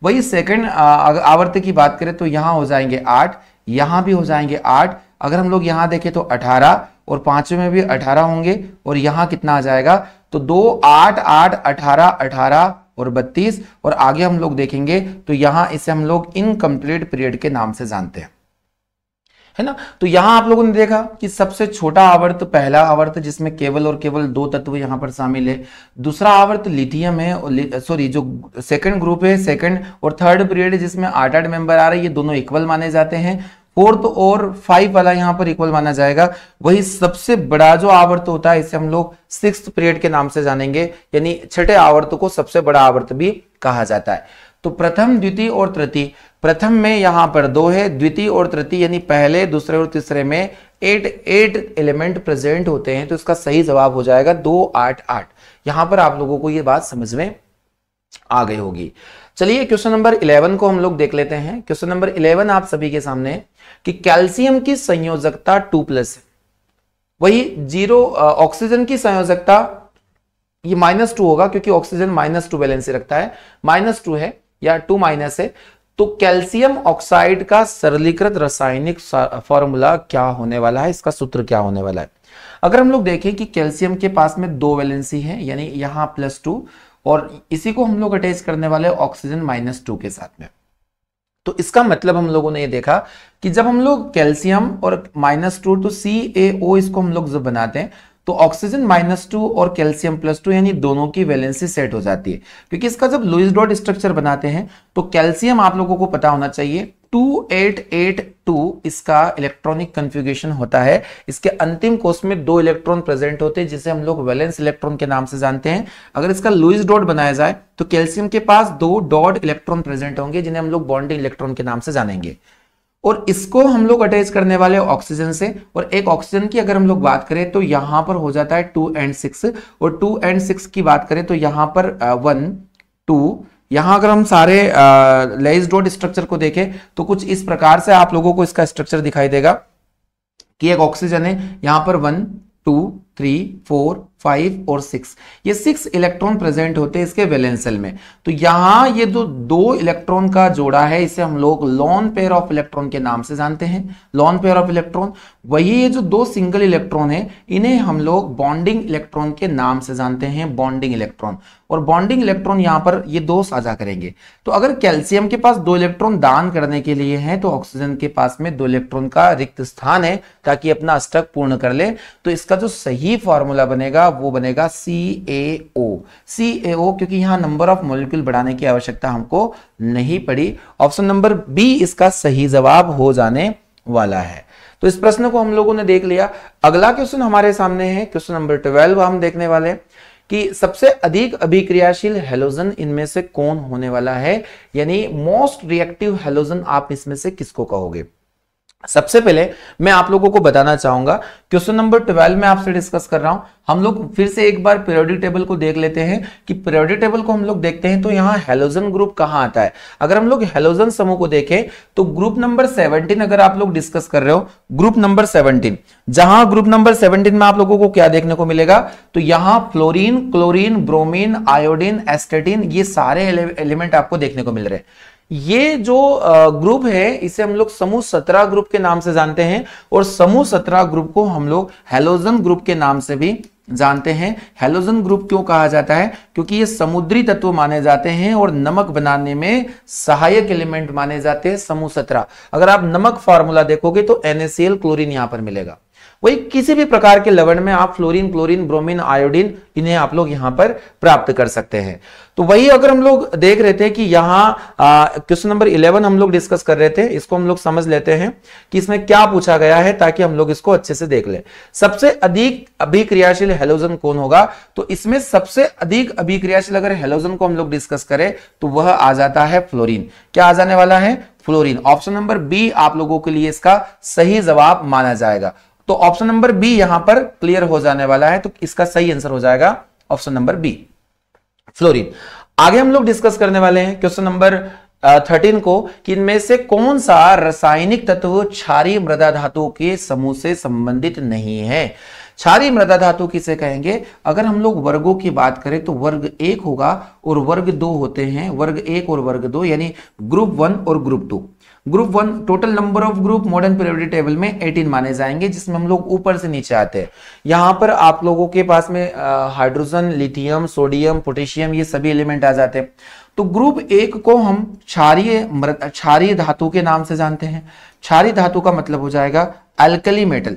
वही सेकंड आवर्त की बात करें तो यहाँ हो जाएंगे 8, यहां भी हो जाएंगे 8। अगर हम लोग यहां देखें तो 18 और पांचवें में भी 18 होंगे, और यहां कितना आ जाएगा तो 2 8 8 18 18 और 32। और आगे हम लोग देखेंगे तो यहां इसे हम लोग इनकम्प्लीट पीरियड के नाम से जानते हैं, है ना। तो यहां आप लोगों ने देखा कि सबसे छोटा आवर्त पहला आवर्त जिसमें केवल और केवल 2 तत्व यहां पर शामिल है। दूसरा आवर्त लिथियम है, जो सेकंड ग्रुप है, सेकंड और थर्ड पीरियड जिसमें 8 मेंबर आ रहे हैं, ये दोनों इक्वल माने जाते हैं। 4th और 5 वाला यहां पर इक्वल माना जाएगा। वही सबसे बड़ा जो आवर्त होता है इसे हम लोग 6th पीरियड के नाम से जानेंगे, यानी छठे आवर्त को सबसे बड़ा आवर्त भी कहा जाता है। तो प्रथम, द्वितीय और तृतीय, प्रथम में यहां पर 2 है, द्वितीय और तृतीय यानी पहले, दूसरे और तीसरे में 8 एलिमेंट प्रेजेंट होते हैं। तो इसका सही जवाब हो जाएगा 2 8 8। यहां पर आप लोगों को यह बात समझ में आ गई होगी। चलिए क्वेश्चन नंबर 11 को हम लोग देख लेते हैं। क्वेश्चन नंबर 11 आप सभी के सामने कि कैल्शियम की संयोजकता 2+ है, वही 0 ऑक्सीजन की संयोजकता ये -2 होगा क्योंकि ऑक्सीजन -2 वैलेंसी रखता है, -2 है या 2- है। तो कैल्शियम ऑक्साइड का सरलीकृत रासायनिक फॉर्मूला क्या होने वाला है, इसका सूत्र क्या होने वाला है। अगर हम लोग देखें कि कैल्शियम के पास में 2 वैलेंसी है, यानी यहां +2, और इसी को हम लोग अटैच करने वाले ऑक्सीजन -2 के साथ में। तो इसका मतलब हम लोगों ने ये देखा कि जब हम लोग कैल्शियम और -2 तो CaO इसको हम लोग जब बनाते हैं तो ऑक्सीजन -2 और कैल्शियम +2 यानी दोनों की वैलेंसी सेट हो जाती है। क्योंकि इसका जब लुईस डॉट स्ट्रक्चर बनाते हैं तो कैल्शियम आप लोगों को पता होना चाहिए 2882 इसका इलेक्ट्रॉनिक कन्फिगरेशन होता है। इसके अंतिम कोष में 2 इलेक्ट्रॉन प्रेजेंट होते हैं जिसे हम लोग वैलेंस इलेक्ट्रॉन के नाम से जानते हैं। अगर इसका लुईस डॉट बनाया जाए तो कैल्शियम के पास 2 डॉट इलेक्ट्रॉन प्रेजेंट होंगे जिन्हें हम लोग बॉन्डिंग इलेक्ट्रॉन के नाम से जानेंगे, और इसको हम लोग अटैच करने वाले ऑक्सीजन से। और एक ऑक्सीजन की अगर हम लोग बात करें तो यहां पर हो जाता है 2 and 6, और 2 and 6 की बात करें तो यहां पर 1 2, यहां अगर हम सारे लुईस डॉट स्ट्रक्चर को देखें तो कुछ इस प्रकार से आप लोगों को इसका स्ट्रक्चर दिखाई देगा कि एक ऑक्सीजन है, यहां पर 1 2 3, 4, 5 और 6, ये 6 इलेक्ट्रॉन प्रेजेंट होते हैं इसके वैलेंस शेल में। तो यहां ये जो 2 इलेक्ट्रॉन का जोड़ा है इसे हम लोग लोन पेयर ऑफ इलेक्ट्रॉन के नाम से जानते हैं, लोन पेयर ऑफ इलेक्ट्रॉन। वही ये जो 2 सिंगल इलेक्ट्रॉन है इन्हें हम लोग बॉन्डिंग इलेक्ट्रॉन के नाम से जानते हैं, बॉन्डिंग इलेक्ट्रॉन। और बॉन्डिंग इलेक्ट्रॉन यहां पर ये 2 साझा करेंगे। तो अगर कैल्शियम के पास 2 इलेक्ट्रॉन दान करने के लिए है तो ऑक्सीजन के पास में 2 इलेक्ट्रॉन का रिक्त स्थान है ताकि अपना अष्टक पूर्ण कर ले। तो इसका जो सही फॉर्मूला बनेगा वो बनेगा CaO। CaO क्योंकि यहां नंबर ऑफ मॉलिक्यूल बढ़ाने की आवश्यकता हमको नहीं पड़ी। ऑप्शन नंबर बी इसका सही जवाब हो जाने वाला है। तो इस प्रश्न को हम लोगों ने देख लिया। अगला क्वेश्चन हमारे सामने है क्वेश्चन नंबर 12। हम देखने वाले कि सबसे अधिक अभिक्रियाशील हैलोजन इनमें से कौन होने वाला है, यानी मोस्ट रिएक्टिव हैलोजन आप इसमें से किसको कहोगे। सबसे पहले मैं आप लोगों को बताना चाहूंगा क्वेश्चन नंबर 12 में आपसे डिस्कस कर रहा हूं। हम लोग फिर से एक बार पीरियोडिक टेबल को देख लेते हैं कि पीरियोडिक टेबल को हम लोग देखते हैं तो यहां हैलोजन ग्रुप कहां आता है। अगर हम लोग हैलोजन समूह को देखें तो ग्रुप नंबर 17 अगर आप लोग डिस्कस कर रहे हो, ग्रुप नंबर 17, जहां ग्रुप नंबर 17 में आप लोगों को क्या देखने को मिलेगा, तो यहां फ्लोरीन, क्लोरीन, ब्रोमीन, आयोडीन, एस्टेटिन, ये सारे एलिमेंट आपको देखने को मिल रहे हैं। ये जो ग्रुप है इसे हम लोग समूह 17 ग्रुप के नाम से जानते हैं और समूह 17 ग्रुप को हम लोग हैलोजन ग्रुप के नाम से भी जानते हैं। हैलोजन ग्रुप क्यों कहा जाता है, क्योंकि ये समुद्री तत्व माने जाते हैं और नमक बनाने में सहायक एलिमेंट माने जाते हैं समूह 17। अगर आप नमक फॉर्मूला देखोगे तो NaCl क्लोरीन यहां पर मिलेगा। वही किसी भी प्रकार के लवण में आप फ्लोरीन, क्लोरीन, ब्रोमीन, आयोडीन इन्हें आप लोग यहां पर प्राप्त कर सकते हैं। तो वही अगर हम लोग देख रहे थे कि यहां क्वेश्चन नंबर 11 हम लोग डिस्कस कर रहे थे, इसको हम लोग समझ लेते हैं कि इसमें क्या पूछा गया है ताकि हम लोग इसको अच्छे से देख ले। सबसे अधिक अभिक्रियाशील हैलोजन कौन होगा, तो इसमें सबसे अधिक अभिक्रियाशील अगर हैलोजन को हम लोग डिस्कस करें तो वह आ जाता है फ्लोरीन। क्या आ जाने वाला है, फ्लोरीन। ऑप्शन नंबर बी आप लोगों के लिए इसका सही जवाब माना जाएगा। तो ऑप्शन नंबर बी यहां पर क्लियर हो जाने वाला है, तो इसका सही आंसर हो जाएगा ऑप्शन नंबर बी, फ्लोरीन। आगे हम लोग डिस्कस करने वाले हैं क्वेश्चन नंबर 13 को कि इनमें से कौन सा रासायनिक तत्व क्षारीय मृदा धातु के समूह से संबंधित नहीं है। क्षारीय मृदा धातु किसे कहेंगे, अगर हम लोग वर्गों की बात करें तो वर्ग 1 होगा और वर्ग 2 होते हैं, वर्ग 1 और वर्ग 2 यानी ग्रुप 1 और group 2। Group 1 total number of group modern periodic table में 18 माने जाएंगे, जिसमें हम लोग ऊपर से नीचे आते हैं। यहां पर आप लोगों के पास में हाइड्रोजन, लिथियम, सोडियम, पोटेशियम ये सभी एलिमेंट आ जाते हैं। तो ग्रुप 1 को हम क्षारीय धातु के नाम से जानते हैं। क्षारीय धातु का मतलब हो जाएगा अल्कली मेटल,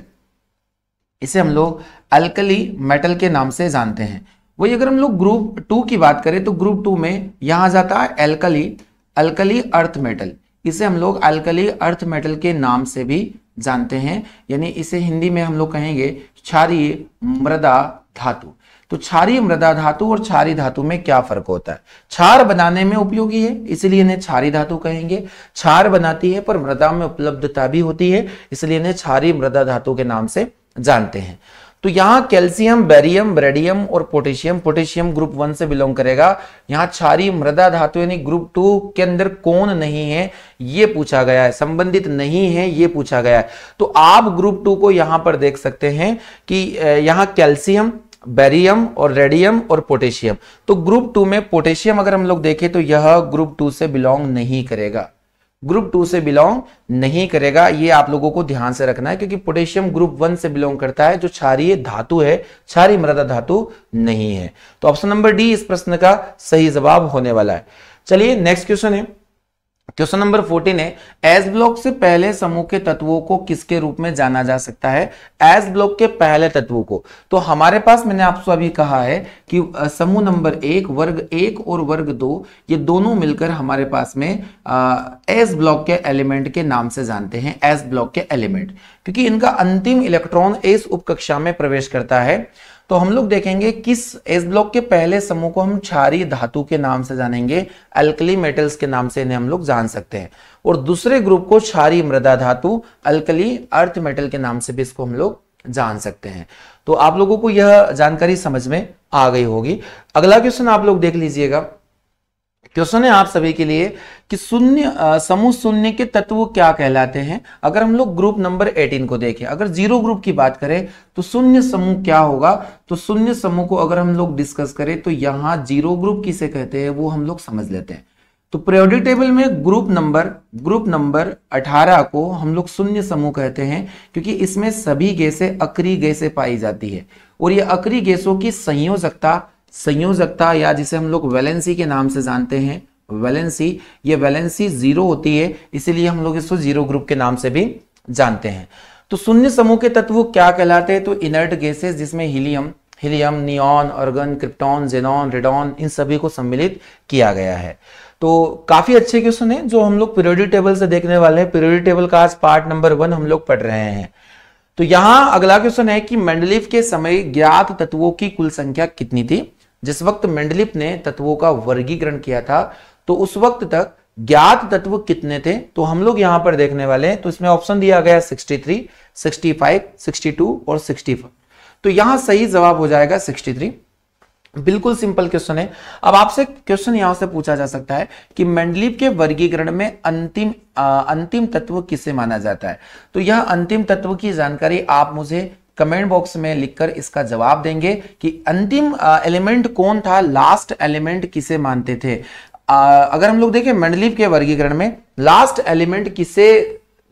इसे हम लोग अल्कली मेटल के नाम से जानते हैं। वही अगर हम लोग ग्रुप 2 की बात करें तो ग्रुप 2 में यहां जाता है अल्कली अर्थ मेटल, इसे हम लोग अल्कली अर्थ मेटल के नाम से भी जानते हैं, यानी इसे हिंदी में हम लोग कहेंगे क्षारीय मृदा धातु। तो क्षारीय मृदा धातु और क्षारीय धातु में क्या फर्क होता है, क्षार बनाने में उपयोगी है इसलिए इन्हें क्षारीय धातु कहेंगे, क्षार बनाती है पर मृदा में उपलब्धता भी होती है इसलिए इन्हें क्षारीय मृदा धातु के नाम से जानते हैं। तो यहां कैल्शियम, बेरियम, रेडियम और पोटेशियम ग्रुप 1 से बिलोंग करेगा। यहां क्षारीय मृदा धातु यानी ग्रुप 2 के अंदर कौन नहीं है ये पूछा गया है, संबंधित नहीं है ये पूछा गया है। तो आप ग्रुप 2 को यहां पर देख सकते हैं कि यहां कैल्शियम, बेरियम और रेडियम और पोटेशियम। तो ग्रुप 2 में पोटेशियम अगर हम लोग देखें तो यह ग्रुप 2 से बिलोंग नहीं करेगा, ग्रुप 2 से बिलोंग नहीं करेगा, ये आप लोगों को ध्यान से रखना है क्योंकि पोटेशियम ग्रुप 1 से बिलोंग करता है जो क्षारीय धातु है, क्षारीय मृदा धातु नहीं है। तो ऑप्शन नंबर डी इस प्रश्न का सही जवाब होने वाला है। चलिए नेक्स्ट क्वेश्चन है, क्वेश्चन नंबर 14 है एस ब्लॉक से पहले समूह के तत्वों को किसके रूप में जाना जा सकता है। एस ब्लॉक के पहले तत्वों को, तो हमारे पास मैंने आपसे अभी कहा है कि समूह नंबर 1, वर्ग 1 और वर्ग 2 ये दोनों मिलकर हमारे पास में एस ब्लॉक के एलिमेंट के नाम से जानते हैं, एस ब्लॉक के एलिमेंट, क्योंकि इनका अंतिम इलेक्ट्रॉन एस उपकक्षा में प्रवेश करता है। तो हम लोग देखेंगे किस एस ब्लॉक के पहले समूह को हम क्षारीय धातु के नाम से जानेंगे, अल्कली मेटल्स के नाम से इन्हें हम लोग जान सकते हैं, और दूसरे ग्रुप को क्षारीय मृदा धातु, अल्कली अर्थ मेटल के नाम से भी इसको हम लोग जान सकते हैं। तो आप लोगों को यह जानकारी समझ में आ गई होगी। अगला क्वेश्चन आप लोग देख लीजिएगा, क्वेश्चन है आप सभी के लिए कि शून्य समूह शून्य के तत्व क्या कहलाते हैं। अगर हम लोग ग्रुप नंबर 18 को देखें, अगर जीरो ग्रुप की बात करें तो शून्य समूह क्या होगा। तो शून्य समूह को अगर हम लोग डिस्कस करें तो यहां जीरो ग्रुप किसे कहते हैं वो हम लोग समझ लेते हैं। तो पीरियोडिक टेबल में ग्रुप नंबर 18 को हम लोग शून्य समूह कहते हैं, क्योंकि इसमें सभी गैसें अक्रिय गैसें पाई जाती है और ये अक्रिय गैसों की संयोजकता या जिसे हम लोग वैलेंसी के नाम से जानते हैं, ये वैलेंसी जीरो होती है, इसीलिए हम लोग इसको जीरो ग्रुप के नाम से भी जानते हैं। तो शून्य समूह के तत्व क्या कहलाते हैं। तो इनर्ट गैसेस जिसमें helium, neon, argon, krypton, xenon, radon, इन सभी को सम्मिलित किया गया है। तो काफी अच्छे क्वेश्चन है जो हम लोग पीरियोडिक टेबल से देखने वाले हैं। पीरियोडिक टेबल का आज पार्ट नंबर 1 हम लोग पढ़ रहे हैं। तो यहां अगला क्वेश्चन है कि मेंडलीव के समय ज्ञात तत्वों की कुल संख्या कितनी थी। जिस वक्त मेंडलीव ने तत्वों का वर्गीकरण किया था तो उस वक्त तक ज्ञात तत्व कितने थे, तो हम लोग यहां पर देखने वाले हैं। तो इसमें ऑप्शन दिया गया 63, 65, 62 और 65। तो यहां सही जवाब हो जाएगा 63। बिल्कुल सिंपल क्वेश्चन है। अब आपसे क्वेश्चन यहां से पूछा जा सकता है कि मेंडलीव के वर्गीकरण में अंतिम तत्व किसे माना जाता है। तो यह अंतिम तत्व की जानकारी आप मुझे कमेंट बॉक्स में लिखकर इसका जवाब देंगे कि अंतिम एलिमेंट कौन था, लास्ट एलिमेंट किसे मानते थे। अगर हम लोग देखें मेंडलीव के वर्गीकरण में लास्ट एलिमेंट किसे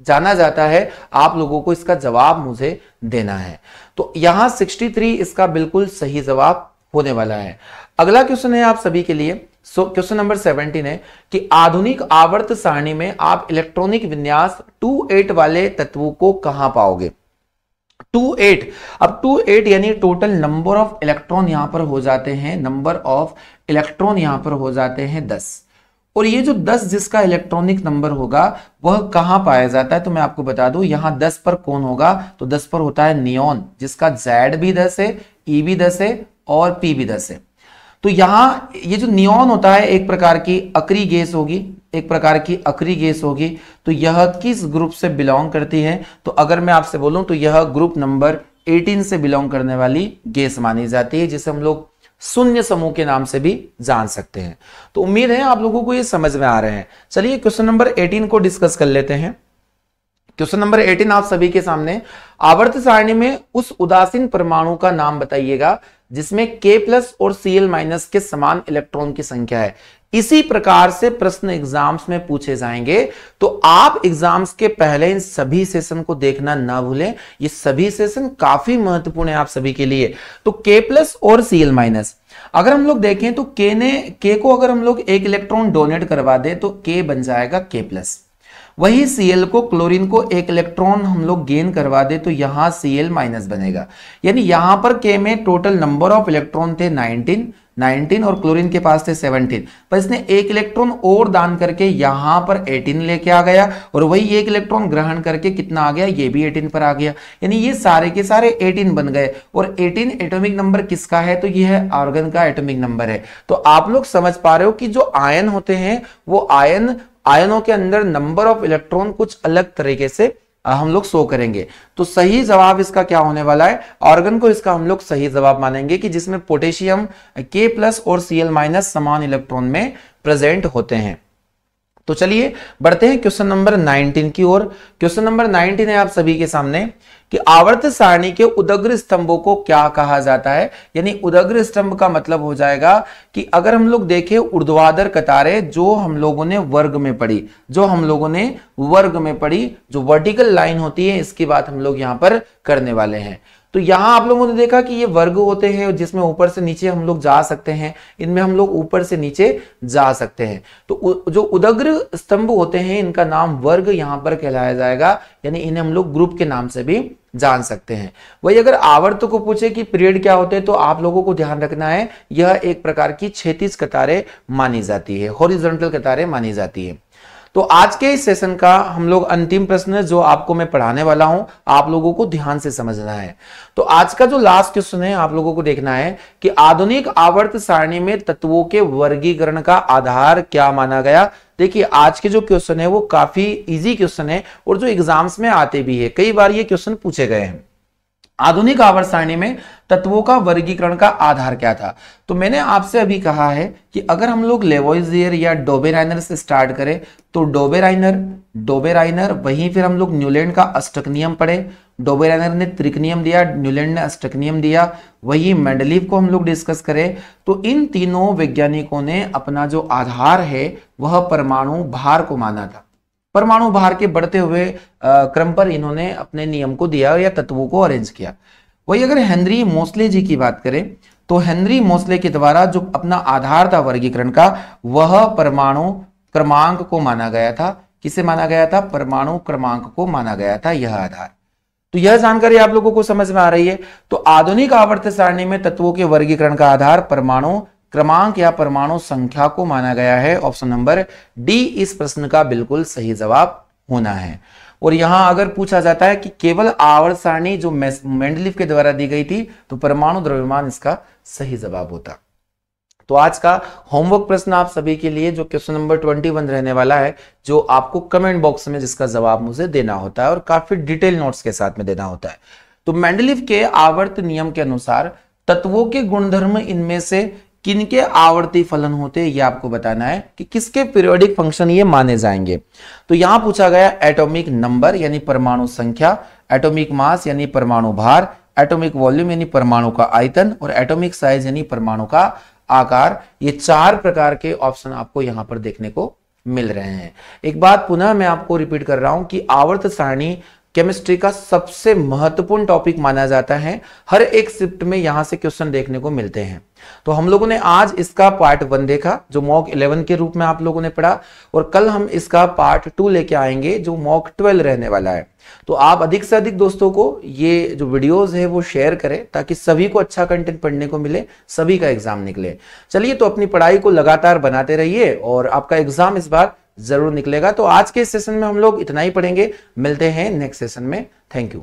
जाना जाता है, आप लोगों को इसका जवाब मुझे देना है। तो यहां 63 इसका बिल्कुल सही जवाब होने वाला है। अगला क्वेश्चन है आप सभी के लिए, क्वेश्चन नंबर 17 है कि आधुनिक आवर्त सारणी में आप इलेक्ट्रॉनिक विन्यास 28 वाले तत्वों को कहां पाओगे। 28, अब 28 यानी टोटल नंबर ऑफ इलेक्ट्रॉन यहां पर हो जाते हैं, नंबर ऑफ इलेक्ट्रॉन यहां पर हो जाते हैं 10। और ये जो 10 जिसका इलेक्ट्रॉनिक नंबर होगा वह कहां पाया जाता है। तो मैं आपको बता दूं यहां 10 पर कौन होगा, तो 10 पर होता है नियॉन, जिसका Z भी 10 है, E भी 10 है और P भी 10 है। तो यहां ये जो नियॉन होता है एक प्रकार की अक्रिय गैस होगी, तो यह किस ग्रुप से बिलोंग करती है। तो अगर मैं आपसे बोलूं तो यह ग्रुप नंबर 18 से बिलोंग करने वाली गैस मानी जाती है, जिसे हम लोग शून्य समूह के नाम से भी जान सकते हैं। तो उम्मीद है आप लोगों को ये समझ में आ रहे हैं। चलिए क्वेश्चन नंबर 18 को डिस्कस कर लेते हैं। क्वेश्चन नंबर 18 आप सभी के सामने, आवर्त सारणी में उस उदासीन परमाणु का नाम बताइएगा जिसमें K+ और Cl- के समान इलेक्ट्रॉन की संख्या है। इसी प्रकार से प्रश्न एग्जाम्स में पूछे जाएंगे, तो आप एग्जाम्स के पहले इन सभी सेशन को देखना ना भूलें। ये सभी सेशन काफी महत्वपूर्ण है आप सभी के लिए। तो K+ और Cl-, अगर हम लोग देखें तो K को अगर हम लोग एक इलेक्ट्रॉन डोनेट करवा दें तो K बन जाएगा K+। वही Cl को, क्लोरीन को एक इलेक्ट्रॉन हम लोग गेन करवा दे तो यहां Cl- बनेगा। यानी यहां पर K में टोटल नंबर ऑफ इलेक्ट्रॉन थे 19 और क्लोरीन के पास थे 17, पर इसने एक इलेक्ट्रॉन और दान करके यहां पर 18 लेके आ गया और वही एक इलेक्ट्रॉन ग्रहण करके कितना आ गया, ये भी 18 पर आ गया। यानी ये सारे के सारे 18 बन गए और 18 एटॉमिक नंबर किसका है, तो ये है आर्गन का एटॉमिक नंबर है। तो आप लोग समझ पा रहे हो कि जो आयन होते हैं वो आयनों के अंदर नंबर ऑफ इलेक्ट्रॉन कुछ अलग तरीके से हम लोग शो करेंगे। तो सही जवाब इसका क्या होने वाला है, ऑर्गन को इसका हम लोग सही जवाब मानेंगे कि जिसमें पोटेशियम K+ और Cl- समान इलेक्ट्रॉन में प्रेजेंट होते हैं। तो चलिए बढ़ते हैं क्वेश्चन नंबर 19 की ओर। क्वेश्चन नंबर 19 है आप सभी के सामने कि आवर्त सारणी के उदग्र स्तंभों को क्या कहा जाता है। यानी उदग्र स्तंभ का मतलब हो जाएगा कि अगर हम लोग देखें ऊर्ध्वाधर कतारें जो हम लोगों ने वर्ग में पढ़ी, जो वर्टिकल लाइन होती है, इसकी बात हम लोग यहां पर करने वाले हैं। तो यहां आप लोगों ने देखा कि ये वर्ग होते हैं जिसमें ऊपर से नीचे हम लोग जा सकते हैं, इनमें हम लोग ऊपर से नीचे जा सकते हैं। तो जो उदग्र स्तंभ होते हैं इनका नाम वर्ग यहां पर कहलाया जाएगा, यानी इन्हें हम लोग ग्रुप के नाम से भी जान सकते हैं। वही अगर आवर्त को पूछे कि पीरियड क्या होते हैं, तो आप लोगों को ध्यान रखना है यह एक प्रकार की क्षैतिज कतारें मानी जाती है, हॉरिजॉन्टल कतारें मानी जाती है। तो आज के इस सेशन का हम लोग अंतिम प्रश्न जो आपको मैं पढ़ाने वाला हूं, आप लोगों को ध्यान से समझना है। तो आज का जो लास्ट क्वेश्चन है आप लोगों को देखना है कि आधुनिक आवर्त सारणी में तत्वों के वर्गीकरण का आधार क्या माना गया। देखिए आज के जो क्वेश्चन है वो काफी इजी क्वेश्चन है और जो एग्जाम्स में आते भी है, कई बार ये क्वेश्चन पूछे गए हैं। आधुनिक आवर्त सारणी में तत्वों का वर्गीकरण का आधार क्या था? तो मैंने आपसे अभी कहा है कि अगर हम लोग लेवोइजियर या डोबेराइनर से स्टार्ट करें तो डोबेराइनर वहीं फिर हम लोग न्यूलैंड का अष्टक नियम पढ़े। डोबेराइनर ने त्रिक नियम दिया, न्यूलैंड ने अष्टक नियम दिया। वही मेंडलीव को हम लोग डिस्कस करें तो इन तीनों वैज्ञानिकों ने अपना जो आधार है वह परमाणु भार को माना था। परमाणु भार के बढ़ते हुए क्रम पर इन्होंने अपने नियम को दिया या तत्वों को अरेंज किया। वही अगर हेनरी मोसले जी की बात करें तो हेनरी मोसले के द्वारा जो अपना आधार था वर्गीकरण का वह परमाणु क्रमांक को माना गया था। किसे माना गया था? परमाणु क्रमांक को माना गया था यह आधार। तो यह जानकारी आप लोगों को समझ में आ रही है। तो आधुनिक आवर्त सारणी में तत्वों के वर्गीकरण का आधार परमाणु क्रमांक या परमाणु संख्या को माना गया है। ऑप्शन नंबर डी इस प्रश्न का बिल्कुल सही जवाब होना है। और यहां अगर पूछा जाता है कि केवल आवर्त सारणी जो मेंडलीव के द्वारा दी गई थी तो परमाणु द्रव्यमान इसका सही जवाब होता। तो आज का होमवर्क प्रश्न आप सभी के लिए जो क्वेश्चन नंबर 21 रहने वाला है, जो आपको कमेंट बॉक्स में जिसका जवाब मुझे देना होता है और काफी डिटेल नोट्स के साथ में देना होता है। तो मेंडलीव के आवर्त नियम के अनुसार तत्वों के गुणधर्म इनमें से किनके आवर्ती फलन होते हैं, ये आपको बताना है कि किसके पीरियोडिक फंक्शन ये माने जाएंगे। तो यहां पूछा गया एटॉमिक नंबर यानी परमाणु संख्या, एटॉमिक मास यानी परमाणु भार, एटॉमिक वॉल्यूम यानी परमाणु का आयतन और एटॉमिक साइज यानी परमाणु का आकार। ये 4 प्रकार के ऑप्शन आपको यहां पर देखने को मिल रहे हैं। एक बात पुनः मैं आपको रिपीट कर रहा हूं कि आवर्त सारणी केमिस्ट्री का सबसे महत्वपूर्ण टॉपिक माना जाता है। हर एक शिफ्ट में यहां से क्वेश्चन देखने को मिलते हैं। तो हम लोगों ने आज इसका पार्ट 1 देखा जो मॉक 11 के रूप में आप लोगों ने पढ़ा, और कल हम इसका पार्ट 2 लेके आएंगे जो मॉक 12 रहने वाला है। तो आप अधिक से अधिक दोस्तों को ये जो वीडियोस है वो शेयर करें ताकि सभी को अच्छा कंटेंट पढ़ने को मिले, सभी का एग्जाम निकले। चलिए, तो अपनी पढ़ाई को लगातार बनाते रहिए और आपका एग्जाम इस बार जरूर निकलेगा। तो आज के सेशन में हम लोग इतना ही पढ़ेंगे। मिलते हैं नेक्स्ट सेशन में। Thank you.